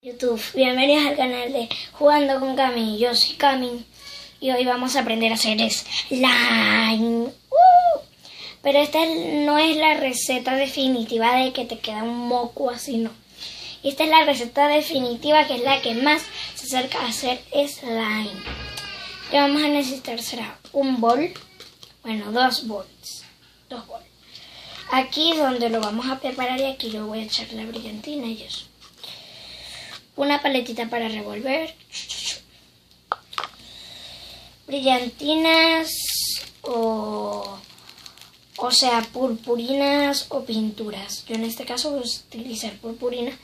YouTube, bienvenidos al canal de Jugando con Cami. Yo soy Cami y hoy vamos a aprender a hacer slime. Pero esta no es la receta definitiva de que te queda un moco así, no. Esta es la receta definitiva, que es la que más se acerca a hacer slime. Que vamos a necesitar será un bol, bueno, dos bols. Aquí donde lo vamos a preparar, y aquí yo voy a echar la brillantina y eso. Una paletita para revolver, brillantinas o sea, purpurinas o pinturas. Yo en este caso voy a utilizar purpurina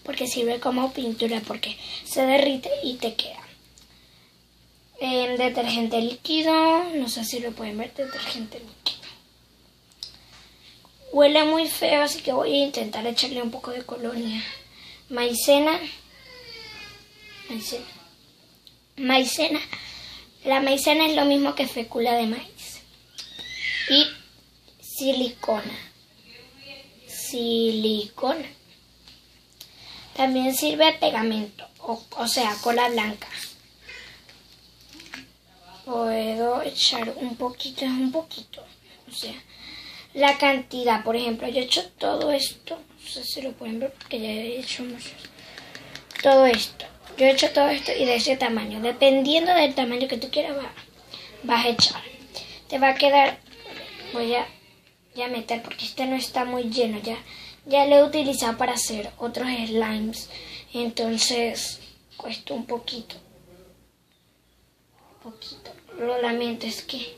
porque sirve como pintura, porque se derrite y te queda. Detergente líquido, no sé si lo pueden ver, detergente líquido. Huele muy feo, así que voy a intentar echarle un poco de colonia. Maicena. La maicena es lo mismo que fécula de maíz. Y silicona. También sirve pegamento, o sea, cola blanca. Puedo echar un poquito, o sea, la cantidad. Por ejemplo, yo he hecho todo esto, no sé si lo pueden ver porque ya he hecho mucho. Todo esto. Yo he hecho todo esto y de ese tamaño. Dependiendo del tamaño que tú quieras, vas a echar. Te va a quedar... Voy a meter porque este no está muy lleno. Ya lo he utilizado para hacer otros slimes. Entonces, cuesta un poquito. Lo lamento, es que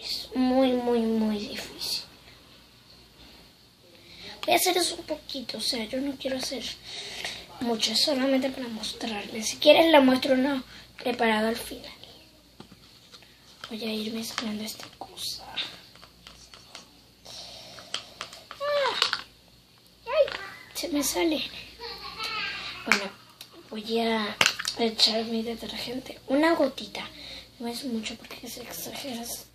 es muy difícil. Voy a hacer eso un poquito. O sea, yo no quiero hacer mucho, es solamente para mostrarles. Si quieres lo muestro uno preparado al final. Voy a ir mezclando esta cosa. ¡Ay! Se me sale. Bueno, voy a echar mi detergente. Una gotita. No es mucho porque si exageras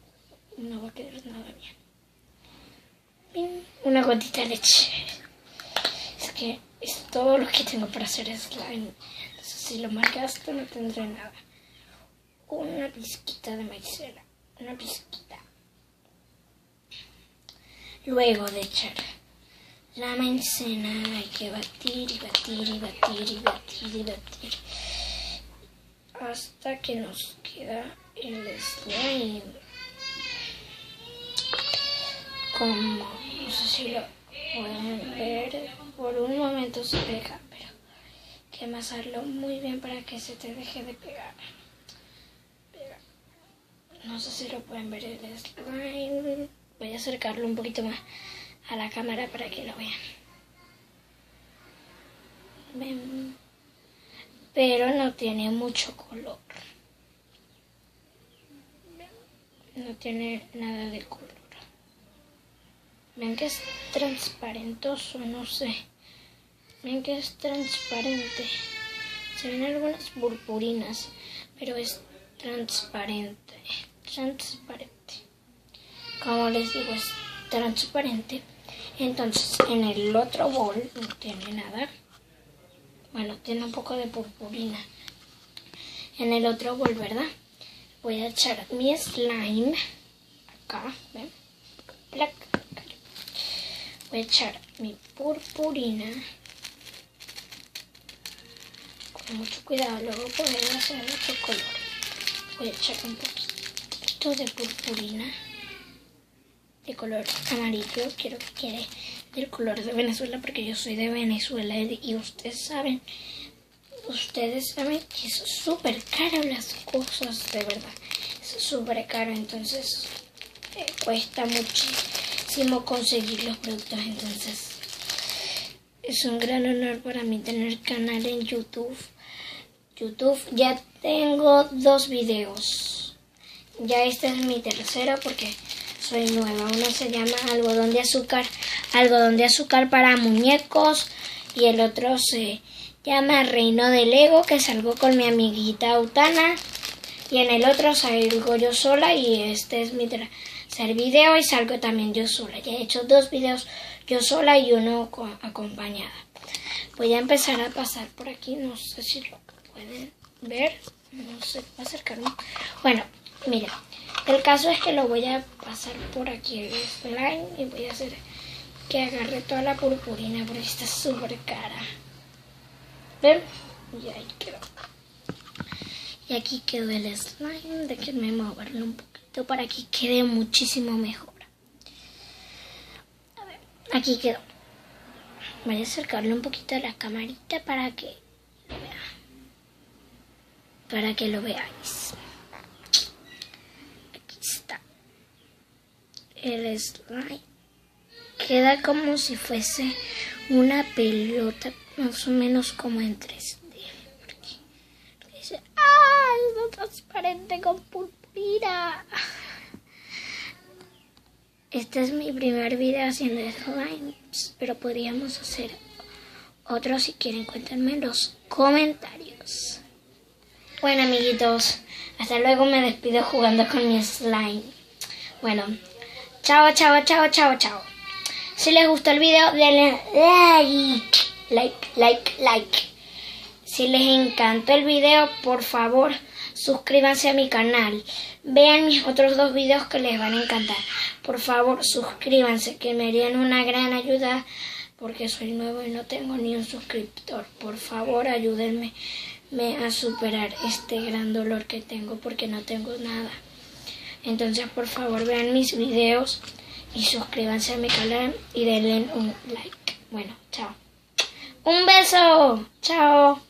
no va a quedar nada bien. Una gotita de leche. Es que es todo lo que tengo para hacer slime. Entonces, si lo malgasto no tendré nada. Una pizquita de maicena. Una pizquita. Luego de echar la maicena hay que batir hasta que nos queda el slime. Como no sé si lo pueden ver, por un momento se pega, pero hay que amasarlo muy bien para que se te deje de pegar. No sé si lo pueden ver el slime. Voy a acercarlo un poquito más a la cámara para que lo vean. ¿Ven? Pero no tiene mucho color. No tiene nada de color. Ven que es transparentoso, no sé. Ven que es transparente. Se ven algunas purpurinas, pero es transparente. Como les digo, es transparente. Entonces, en el otro bol no tiene nada. Bueno, tiene un poco de purpurina. En el otro bol, ¿verdad? Voy a echar mi slime. Acá, ¿ven? Voy a echar mi purpurina. Con mucho cuidado, luego poder hacer otro color. Voy a echar un poquito de purpurina. De color amarillo. Quiero que quede del color de Venezuela porque yo soy de Venezuela. Y ustedes saben que es súper caro las cosas, de verdad. Es súper caro, entonces cuesta muchísimo conseguir los productos. Entonces es un gran honor para mí tener canal en YouTube. Ya tengo 2 videos. Ya este es mi tercero porque soy nueva. Uno se llama algodón de azúcar para muñecos, y el otro se llama Reino de Lego, que salgo con mi amiguita Autana, y en el otro salgo yo sola, y este es mi tercer video y salgo también yo sola. Ya he hecho 2 videos yo sola y uno acompañada. Voy a empezar a pasar por aquí, no sé si lo pueden ver, no sé, voy a acercarme. Bueno, mira, el caso es que lo voy a pasar por aquí el slime y voy a hacer que agarre toda la purpurina porque está súper cara. ¿Ven? Y ahí quedó. Y aquí quedó el slime, déjenme moverlo un poquito para que quede muchísimo mejor. A ver, aquí quedó. Voy a acercarle un poquito a la camarita para que lo vean. Para que lo veáis. Aquí está. El slime. Queda como si fuese una pelota, más o menos como en 3D. Porque dice, ¡ay! Es transparente con purpurina. Este es mi primer video haciendo slimes, pero podríamos hacer otro si quieren. Cuéntenme en los comentarios. Bueno, amiguitos, hasta luego, me despido jugando con mi slime. Bueno, chao, chao, chao, chao, chao. Si les gustó el video, denle like. Si les encantó el video, por favor, suscríbanse a mi canal. Vean mis otros 2 videos que les van a encantar. Por favor, suscríbanse, que me harían una gran ayuda porque soy nuevo y no tengo ni un suscriptor. Por favor, ayúdenme a superar este gran dolor que tengo porque no tengo nada. Entonces, por favor, vean mis videos y suscríbanse a mi canal y denle un like. Bueno, chao. Un beso. Chao.